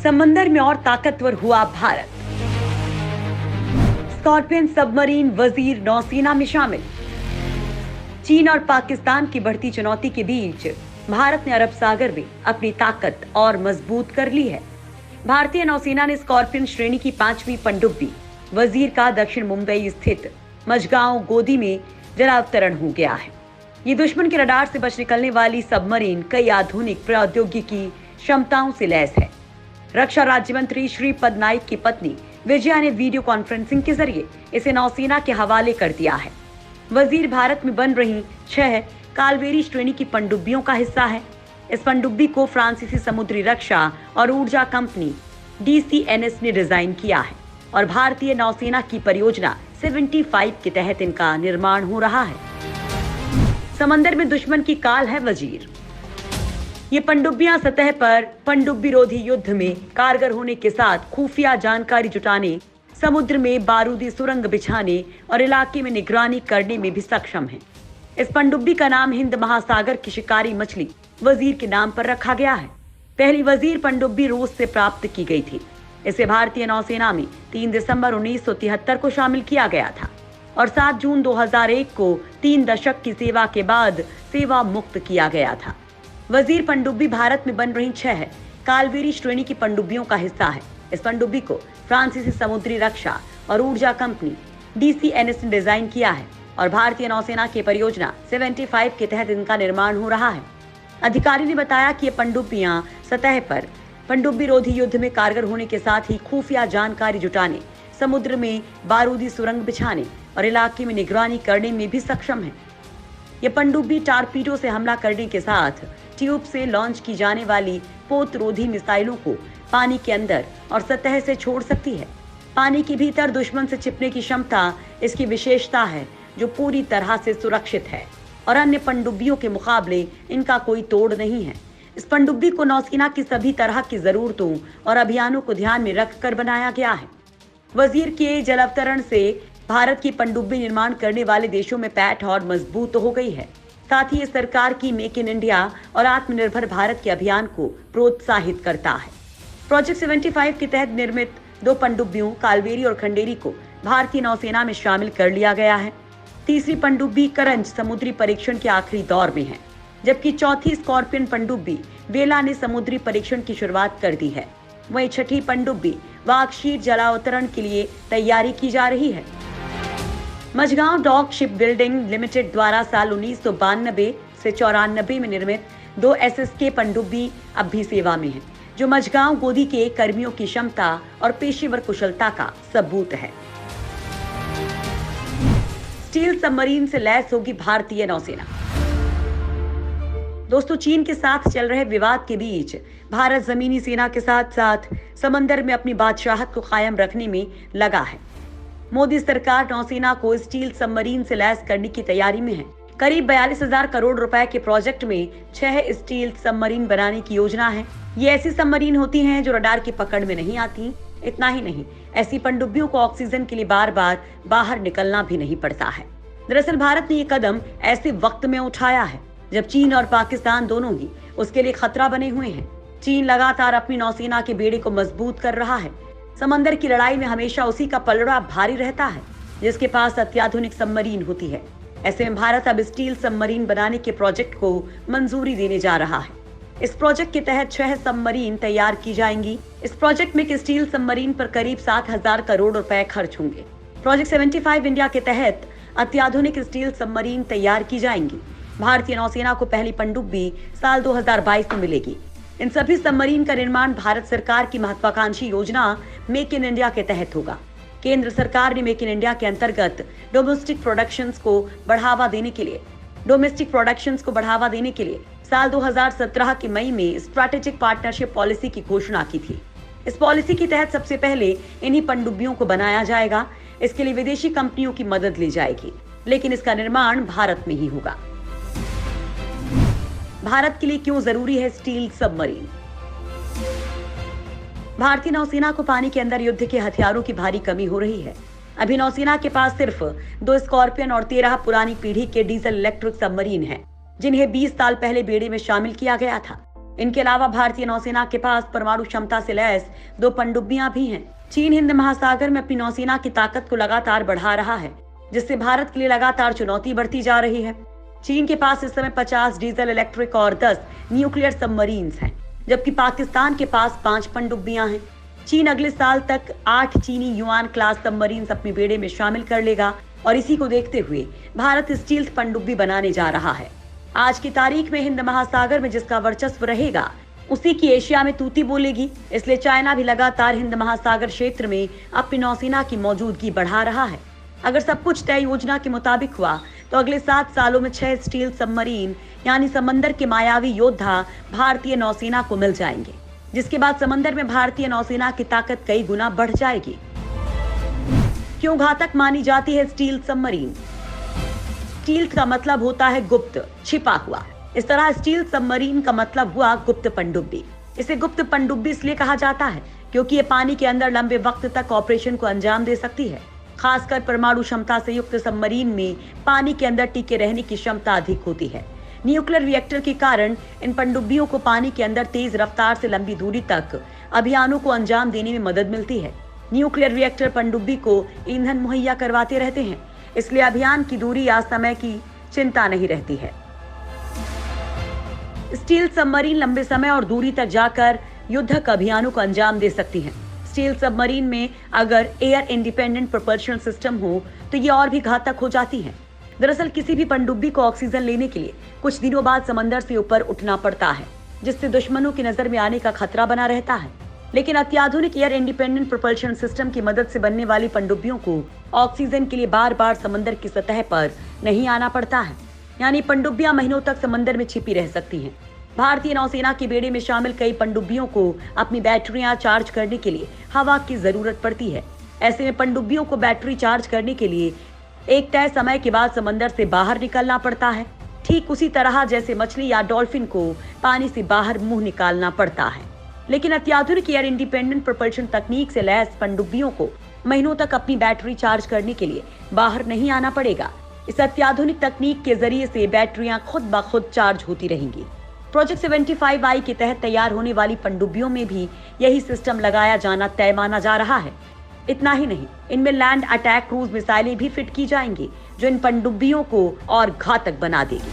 समंदर में और ताकतवर हुआ भारत। स्कॉर्पियन सबमरीन वजीर नौसेना में शामिल। चीन और पाकिस्तान की बढ़ती चुनौती के बीच भारत ने अरब सागर में अपनी ताकत और मजबूत कर ली है। भारतीय नौसेना ने स्कॉर्पियन श्रेणी की 5वीं पनडुब्बी वजीर का दक्षिण मुंबई स्थित मझगांव गोदी में जलावतरण हो गया है। ये दुश्मन के रडार से बच निकलने वाली सबमरीन कई आधुनिक प्रौद्योगिकी क्षमताओं से लैस है। रक्षा राज्य मंत्री श्रीपद नाइक की पत्नी विजया ने वीडियो कॉन्फ्रेंसिंग के जरिए इसे नौसेना के हवाले कर दिया है। वजीर भारत में बन रही 6 कालवेरी श्रेणी की पनडुब्बियों का हिस्सा है। इस पनडुब्बी को फ्रांसीसी समुद्री रक्षा और ऊर्जा कंपनी DCNS ने डिजाइन किया है और भारतीय नौसेना की परियोजना 75 के तहत इनका निर्माण हो रहा है। समंदर में दुश्मन की काल है वजीर। ये पनडुब्बियां सतह पर पनडुब्बी रोधी युद्ध में कारगर होने के साथ खुफिया जानकारी जुटाने, समुद्र में बारूदी सुरंग बिछाने और इलाके में निगरानी करने में भी सक्षम है। इस पनडुब्बी का नाम हिंद महासागर की शिकारी मछली वजीर के नाम पर रखा गया है। पहली वजीर पनडुब्बी रूस से प्राप्त की गई थी। इसे भारतीय नौसेना में 3 दिसंबर 1973 को शामिल किया गया था और 7 जून 2001 को 3 दशक की सेवा के बाद सेवा मुक्त किया गया था। वजीर पनडुब्बी भारत में बन रही 6 कालवेरी श्रेणी की पनडुब्बियों का हिस्सा है। इस पनडुब्बी को फ्रांसीसी समुद्री रक्षा और ऊर्जा कंपनी DCNS ने डिजाइन किया है और भारतीय नौसेना की परियोजना 75 के तहत इनका निर्माण हो रहा है। अधिकारी ने बताया कि ये पनडुब्बियां सतह पर पनडुब्बी रोधी युद्ध में कारगर होने के साथ ही खुफिया जानकारी जुटाने, समुद्र में बारूदी सुरंग बिछाने और इलाके में निगरानी करने में भी सक्षम है। ये पनडुब्बी टारपीडो से हमला करने के साथ ट्यूब से लॉन्च की जाने वाली पोत रोधी मिसाइलों को पानी के अंदर और सतह से छोड़ सकती है। पानी के भीतर दुश्मन से छिपने की क्षमता इसकी विशेषता है, जो पूरी तरह से सुरक्षित है और अन्य पनडुब्बियों के मुकाबले इनका कोई तोड़ नहीं है। इस पनडुब्बी को नौसेना की सभी तरह की जरूरतों और अभियानों को ध्यान में रखकर बनाया गया है। वजीर के जलावतरण से भारत की पनडुब्बी निर्माण करने वाले देशों में पैठ और मजबूत हो गई है। साथ ही ये सरकार की मेक इन इंडिया और आत्मनिर्भर भारत के अभियान को प्रोत्साहित करता है। प्रोजेक्ट 75 के तहत निर्मित 2 पनडुब्बियों कालवेरी और खंडेरी को भारतीय नौसेना में शामिल कर लिया गया है। तीसरी पनडुब्बी करंज समुद्री परीक्षण के आखिरी दौर में है, जबकि चौथी स्कॉर्पियन पनडुब्बी वेला ने समुद्री परीक्षण की शुरुआत कर दी है। वहीं 6ठी पनडुब्बी वागशीर जलावतरण के लिए तैयारी की जा रही है। Mazagon Dock Shipbuilding Limited द्वारा साल 1992 से 94 में निर्मित 2 SSK पनडुब्बी अब भी सेवा में है, जो मझगांव गोदी के कर्मियों की क्षमता और पेशेवर कुशलता का सबूत है। स्टील सबमरीन से लैस होगी भारतीय नौसेना। दोस्तों, चीन के साथ चल रहे विवाद के बीच भारत जमीनी सेना के साथ साथ समंदर में अपनी बादशाहत को कायम रखने में लगा है। मोदी सरकार नौसेना को स्टील सबमरीन से लैस करने की तैयारी में है। करीब 42,000 करोड़ रुपए के प्रोजेक्ट में 6 स्टील सबमरीन बनाने की योजना है। ये ऐसी सबमरीन होती हैं जो रडार की पकड़ में नहीं आती। इतना ही नहीं, ऐसी पनडुब्बियों को ऑक्सीजन के लिए बार बार बाहर निकलना भी नहीं पड़ता है। दरअसल भारत ने ये कदम ऐसे वक्त में उठाया है जब चीन और पाकिस्तान दोनों ही उसके लिए खतरा बने हुए हैं। चीन लगातार अपनी नौसेना के बेड़े को मजबूत कर रहा है। समंदर की लड़ाई में हमेशा उसी का पलड़ा भारी रहता है जिसके पास अत्याधुनिक सबमरीन होती है। ऐसे में भारत अब स्टील सबमरीन बनाने के प्रोजेक्ट को मंजूरी देने जा रहा है। इस प्रोजेक्ट के तहत 6 सबमरीन तैयार की जाएंगी। इस प्रोजेक्ट में स्टील सबमरीन पर करीब 7,000 करोड़ रुपए खर्च होंगे। प्रोजेक्ट 75 इंडिया के तहत अत्याधुनिक स्टील सबमरीन तैयार की जाएंगी। भारतीय नौसेना को पहली पनडुब्बी साल 2022 में मिलेगी। इन सभी सबमरीन का निर्माण भारत सरकार की महत्वाकांक्षी योजना मेक इन इंडिया के तहत होगा। केंद्र सरकार ने मेक इन इंडिया के अंतर्गत डोमेस्टिक प्रोडक्शंस को बढ़ावा देने के लिए साल 2017 के मई में स्ट्रैटेजिक पार्टनरशिप पॉलिसी की घोषणा की थी। इस पॉलिसी के तहत सबसे पहले इन्हीं पनडुब्बियों को बनाया जाएगा। इसके लिए विदेशी कंपनियों की मदद ली जाएगी, लेकिन इसका निर्माण भारत में ही होगा। भारत के लिए क्यों जरूरी है स्टील सबमरीन? भारतीय नौसेना को पानी के अंदर युद्ध के हथियारों की भारी कमी हो रही है। अभी नौसेना के पास सिर्फ 2 स्कॉर्पियन और 13 पुरानी पीढ़ी के डीजल इलेक्ट्रिक सबमरीन हैं, जिन्हें 20 साल पहले बेड़े में शामिल किया गया था। इनके अलावा भारतीय नौसेना के पास परमाणु क्षमता से लैस 2 पनडुब्बियां भी हैं। चीन हिंद महासागर में अपनी नौसेना की ताकत को लगातार बढ़ा रहा है, जिससे भारत के लिए लगातार चुनौती बढ़ती जा रही है। चीन के पास इस समय 50 डीजल इलेक्ट्रिक और 10 न्यूक्लियर सबमरीन्स हैं, जबकि पाकिस्तान के पास 5 पनडुब्बियां हैं। चीन अगले साल तक 8 चीनी युआन क्लास सबमरीन्स अपने बेड़े में शामिल कर लेगा और इसी को देखते हुए भारत स्टील्थ पनडुब्बी बनाने जा रहा है। आज की तारीख में हिंद महासागर में जिसका वर्चस्व रहेगा, उसी की एशिया में तूती बोलेगी। इसलिए चाइना भी लगातार हिंद महासागर क्षेत्र में अपनी नौसेना की मौजूदगी बढ़ा रहा है। अगर सब कुछ तय योजना के मुताबिक हुआ तो अगले 7 सालों में 6 स्टील सबमरीन यानी समंदर के मायावी योद्धा भारतीय नौसेना को मिल जाएंगे, जिसके बाद समंदर में भारतीय नौसेना की ताकत कई गुना बढ़ जाएगी। क्यों घातक मानी जाती है स्टील सबमरीन? स्टील का मतलब होता है गुप्त, छिपा हुआ। इस तरह स्टील सबमरीन का मतलब हुआ गुप्त पनडुब्बी। इसे गुप्त पनडुब्बी इसलिए कहा जाता है क्योंकि ये पानी के अंदर लंबे वक्त तक ऑपरेशन को अंजाम दे सकती है। खासकर परमाणु क्षमता से युक्त सबमरीन में पानी के अंदर टिके रहने की क्षमता अधिक होती है। न्यूक्लियर रिएक्टर के कारण इन पनडुब्बियों को पानी के अंदर तेज रफ्तार से लंबी दूरी तक अभियानों को अंजाम देने में मदद मिलती है। न्यूक्लियर रिएक्टर पनडुब्बी को ईंधन मुहैया करवाते रहते हैं, इसलिए अभियान की दूरी या समय की चिंता नहीं रहती है। स्टील सबमरीन लंबे समय और दूरी तक जाकर युद्धक अभियानों को अंजाम दे सकती हैं। स्टील सबमरीन में अगर एयर इंडिपेंडेंट प्रोपल्शन सिस्टम हो तो ये और भी घातक हो जाती हैं। दरअसल किसी भी पनडुब्बी को ऑक्सीजन लेने के लिए कुछ दिनों बाद समंदर से ऊपर उठना पड़ता है, जिससे दुश्मनों की नजर में आने का खतरा बना रहता है। लेकिन अत्याधुनिक एयर इंडिपेंडेंट प्रोपल्शन सिस्टम की मदद से बनने वाली पनडुब्बियों को ऑक्सीजन के लिए बार बार समंदर की सतह पर नहीं आना पड़ता है, यानी पनडुब्बियां महीनों तक समंदर में छिपी रह सकती हैं। भारतीय नौसेना के बेड़े में शामिल कई पनडुब्बियों को अपनी बैटरियां चार्ज करने के लिए हवा की जरूरत पड़ती है। ऐसे में पनडुब्बियों को बैटरी चार्ज करने के लिए एक तय समय के बाद समंदर से बाहर निकलना पड़ता है, ठीक उसी तरह जैसे मछली या डॉल्फिन को पानी से बाहर मुंह निकालना पड़ता है। लेकिन अत्याधुनिक एयर इंडिपेंडेंट प्रोपल्शन तकनीक से लैस पनडुब्बियों को महीनों तक अपनी बैटरी चार्ज करने के लिए बाहर नहीं आना पड़ेगा। इस अत्याधुनिक तकनीक के जरिए से बैटरियां खुद ब खुद चार्ज होती रहेंगी। प्रोजेक्ट 75I के तहत तैयार होने वाली पनडुब्बियों में भी यही सिस्टम लगाया जाना तय माना जा रहा है। इतना ही नहीं, इनमें लैंड अटैक क्रूज मिसाइलें भी फिट की जाएंगी, जो इन पनडुब्बियों को और घातक बना देगी।